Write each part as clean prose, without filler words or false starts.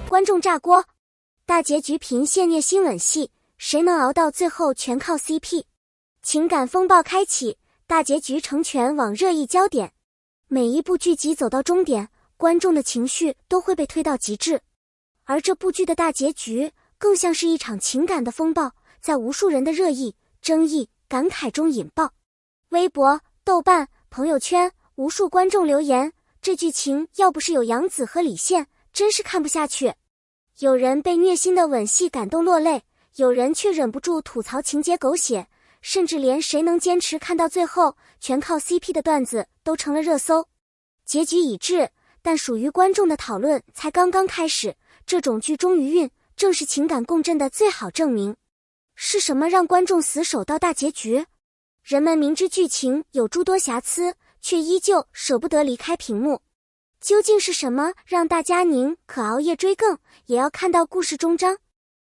观众炸锅，大结局凭现虐新吻戏，谁能熬到最后全靠 CP。情感风暴开启，大结局成全网热议焦点。每一部剧集走到终点，观众的情绪都会被推到极致，而这部剧的大结局更像是一场情感的风暴，在无数人的热议、争议、感慨中引爆。微博、豆瓣、朋友圈，无数观众留言，这剧情要不是有杨紫和李现，真是看不下去。有人被虐心的吻戏感动落泪，有人却忍不住吐槽情节狗血，甚至连谁能坚持看到最后全靠 CP 的段子都成了热搜。结局已至，但属于观众的讨论才刚刚开始，这种剧忠于韵正是情感共振的最好证明。是什么让观众死守到大结局？人们明知剧情有诸多瑕疵，却依旧舍不得离开屏幕。究竟是什么让大家宁可熬夜追更，也要看到故事终章？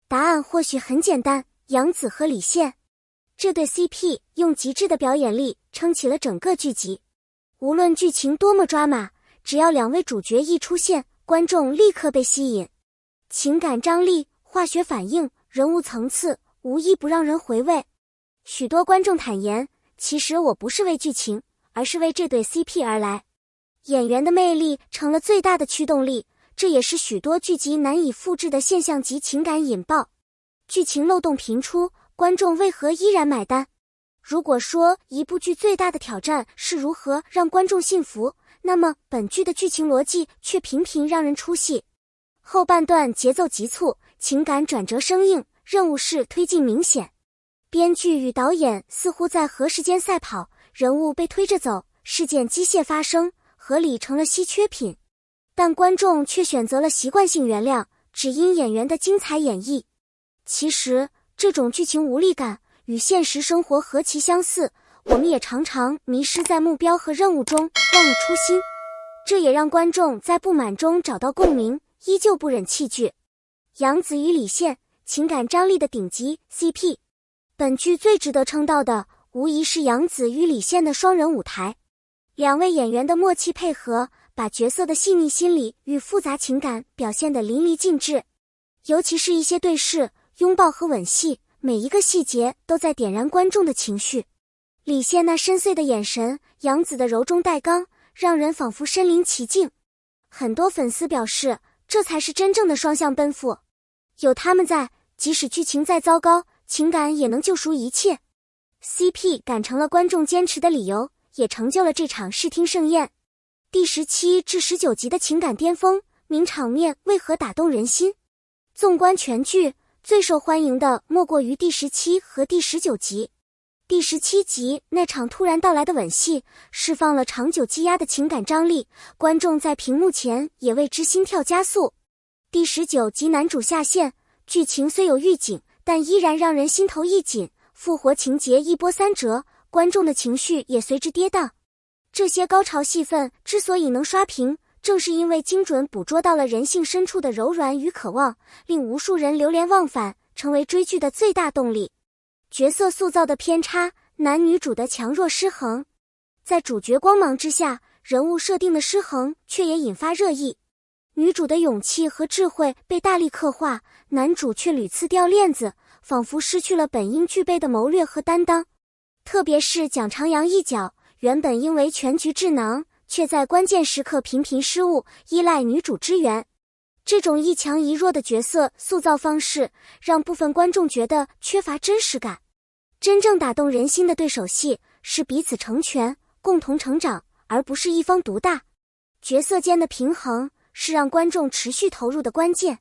答案或许很简单，杨紫和李现。这对 CP 用极致的表演力撑起了整个剧集。无论剧情多么抓马，只要两位主角一出现，观众立刻被吸引。情感张力、化学反应、人物层次，无一不让人回味。许多观众坦言，其实我不是为剧情，而是为这对 CP 而来。演员的魅力成了最大的驱动力，这也是许多剧集难以复制的现象级情感引爆。剧情漏洞频出，观众为何依然买单？如果说一部剧最大的挑战是如何让观众信服，那么本剧的剧情逻辑却频频让人出戏。后半段节奏急促，情感转折生硬，任务式推进明显。编剧与导演似乎在和时间赛跑，人物被推着走，事件机械发生，合理成了稀缺品。但观众却选择了习惯性原谅，只因演员的精彩演绎。其实，这种剧情无力感与现实生活何其相似，我们也常常迷失在目标和任务中，忘了初心。这也让观众在不满中找到共鸣，依旧不忍弃剧。杨紫与李现，情感张力的顶级 CP。本剧最值得称道的，无疑是杨紫与李现的双人舞台。两位演员的默契配合，把角色的细腻心理与复杂情感表现得淋漓尽致。尤其是一些对视、拥抱和吻戏，每一个细节都在点燃观众的情绪。李现那深邃的眼神，杨紫的柔中带刚，让人仿佛身临其境。很多粉丝表示，这才是真正的双向奔赴。有他们在，即使剧情再糟糕，情感也能救赎一切。CP 感成了观众坚持的理由，也成就了这场视听盛宴。第17至19集的情感巅峰，名场面为何打动人心？纵观全剧，最受欢迎的莫过于第17和第19集。第17集那场突然到来的吻戏，释放了长久积压的情感张力，观众在屏幕前也为之心跳加速。第19集男主下线，剧情虽有预警，但依然让人心头一紧，复活情节一波三折，观众的情绪也随之跌宕。这些高潮戏份之所以能刷屏，正是因为精准捕捉到了人性深处的柔软与渴望，令无数人流连忘返，成为追剧的最大动力。角色塑造的偏差，男女主的强弱失衡，在主角光芒之下，人物设定的失衡却也引发热议。女主的勇气和智慧被大力刻画，男主却屡次掉链子，仿佛失去了本应具备的谋略和担当。特别是蒋长阳一角，原本应为全局智囊，却在关键时刻频频失误，依赖女主支援。这种一强一弱的角色塑造方式，让部分观众觉得缺乏真实感。真正打动人心的对手戏，是彼此成全，共同成长，而不是一方独大。角色间的平衡，是让观众持续投入的关键。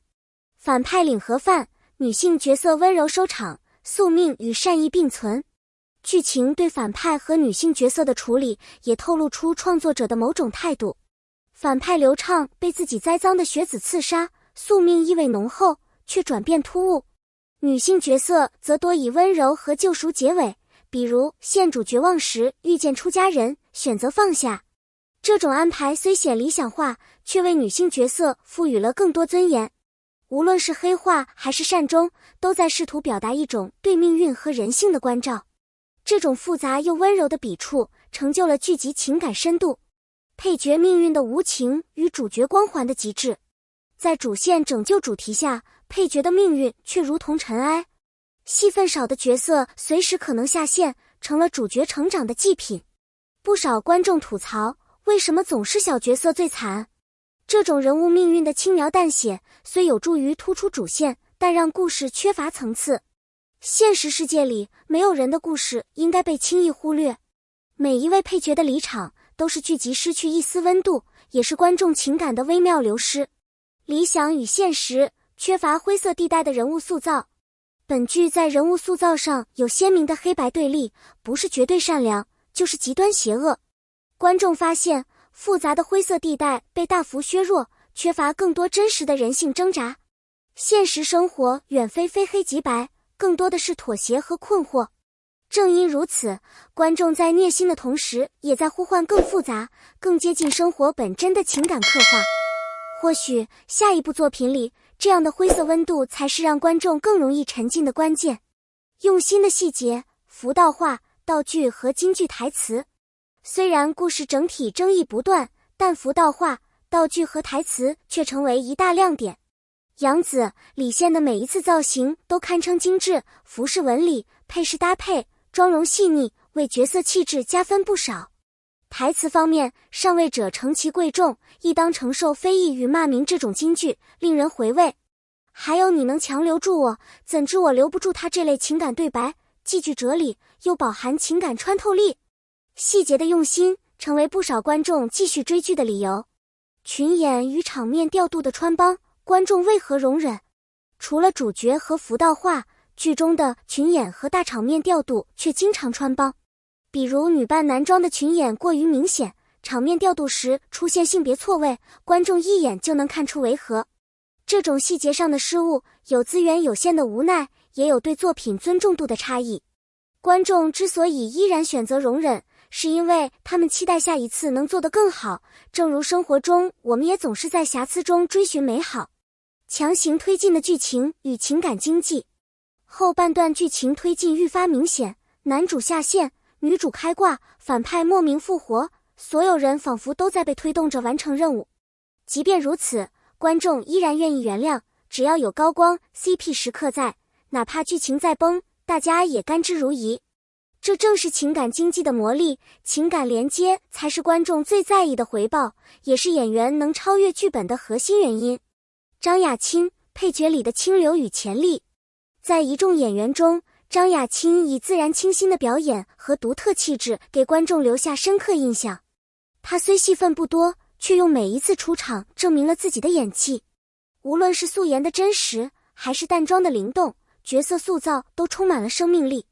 反派领盒饭，女性角色温柔收场，宿命与善意并存。剧情对反派和女性角色的处理，也透露出创作者的某种态度。反派刘畅被自己栽赃的学子刺杀，宿命意味浓厚，却转变突兀。女性角色则多以温柔和救赎结尾，比如现主绝望时遇见出家人，选择放下。这种安排虽显理想化，却为女性角色赋予了更多尊严。无论是黑化还是善终，都在试图表达一种对命运和人性的关照。这种复杂又温柔的笔触，成就了剧集情感深度。配角命运的无情与主角光环的极致。在主线拯救主题下，配角的命运却如同尘埃。戏份少的角色随时可能下线，成了主角成长的祭品。不少观众吐槽，为什么总是小角色最惨？这种人物命运的轻描淡写，虽有助于突出主线，但让故事缺乏层次。现实世界里，没有人的故事应该被轻易忽略。每一位配角的离场，都是剧集失去一丝温度，也是观众情感的微妙流失。理想与现实，缺乏灰色地带的人物塑造。本剧在人物塑造上有鲜明的黑白对立，不是绝对善良，就是极端邪恶。观众发现，复杂的灰色地带被大幅削弱，缺乏更多真实的人性挣扎。现实生活远非非黑即白，更多的是妥协和困惑。正因如此，观众在虐心的同时，也在呼唤更复杂、更接近生活本真的情感刻画。或许下一部作品里，这样的灰色温度才是让观众更容易沉浸的关键。用心的细节、服道化、道具和京剧台词。虽然故事整体争议不断，但服道化、道具和台词却成为一大亮点。杨紫、李现的每一次造型都堪称精致，服饰纹理、配饰搭配、妆容细腻，为角色气质加分不少。台词方面，上位者承其贵重，亦当承受非议与骂名这种金句，令人回味。还有你能强留住我，怎知我留不住他这类情感对白，既具哲理，又饱含情感穿透力。细节的用心，成为不少观众继续追剧的理由。群演与场面调度的穿帮，观众为何容忍？除了主角和服道化，剧中的群演和大场面调度却经常穿帮。比如女扮男装的群演过于明显，场面调度时出现性别错位，观众一眼就能看出违和。这种细节上的失误，有资源有限的无奈，也有对作品尊重度的差异。观众之所以依然选择容忍，是因为他们期待下一次能做得更好。正如生活中，我们也总是在瑕疵中追寻美好。强行推进的剧情与情感经济。后半段剧情推进愈发明显，男主下线，女主开挂，反派莫名复活，所有人仿佛都在被推动着完成任务。即便如此，观众依然愿意原谅，只要有高光 CP 时刻在，哪怕剧情再崩，大家也甘之如饴。这正是情感经济的魔力，情感连接才是观众最在意的回报，也是演员能超越剧本的核心原因。张雅青，配角里的清流与潜力。在一众演员中，张雅青以自然清新的表演和独特气质给观众留下深刻印象。她虽戏份不多，却用每一次出场证明了自己的演技。无论是素颜的真实，还是淡妆的灵动，角色塑造都充满了生命力。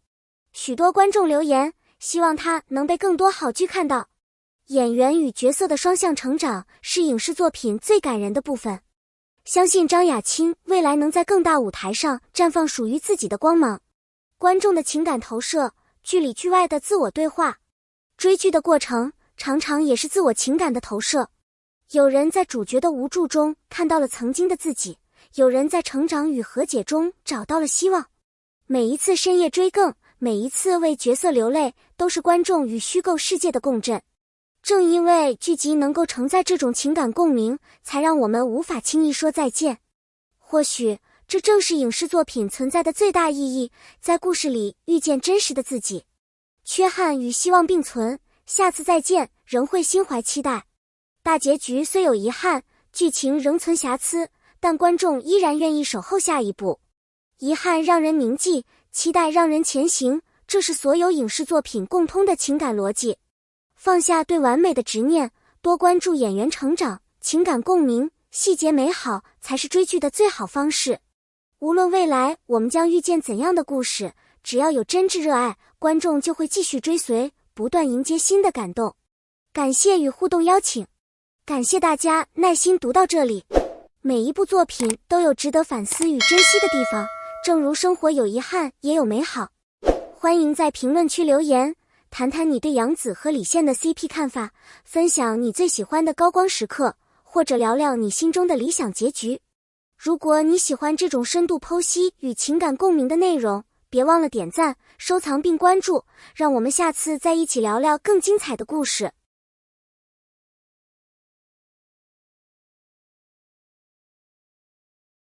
许多观众留言，希望她能被更多好剧看到。演员与角色的双向成长是影视作品最感人的部分。相信张雅青未来能在更大舞台上绽放属于自己的光芒。观众的情感投射，剧里剧外的自我对话。追剧的过程常常也是自我情感的投射。有人在主角的无助中看到了曾经的自己，有人在成长与和解中找到了希望。每一次深夜追更，每一次为角色流泪，都是观众与虚构世界的共振。正因为剧集能够承载这种情感共鸣，才让我们无法轻易说再见。或许这正是影视作品存在的最大意义，在故事里遇见真实的自己。缺憾与希望并存，下次再见仍会心怀期待。大结局虽有遗憾，剧情仍存瑕疵，但观众依然愿意守候下一步。遗憾让人铭记，期待让人前行，这是所有影视作品共通的情感逻辑。放下对完美的执念，多关注演员成长，情感共鸣，细节美好，才是追剧的最好方式。无论未来我们将遇见怎样的故事，只要有真挚热爱，观众就会继续追随，不断迎接新的感动。感谢与互动邀请，感谢大家耐心读到这里。每一部作品都有值得反思与珍惜的地方，正如生活有遗憾，也有美好。欢迎在评论区留言，谈谈你对杨紫和李现的 CP 看法，分享你最喜欢的高光时刻，或者聊聊你心中的理想结局。如果你喜欢这种深度剖析与情感共鸣的内容，别忘了点赞、收藏并关注，让我们下次再一起聊聊更精彩的故事。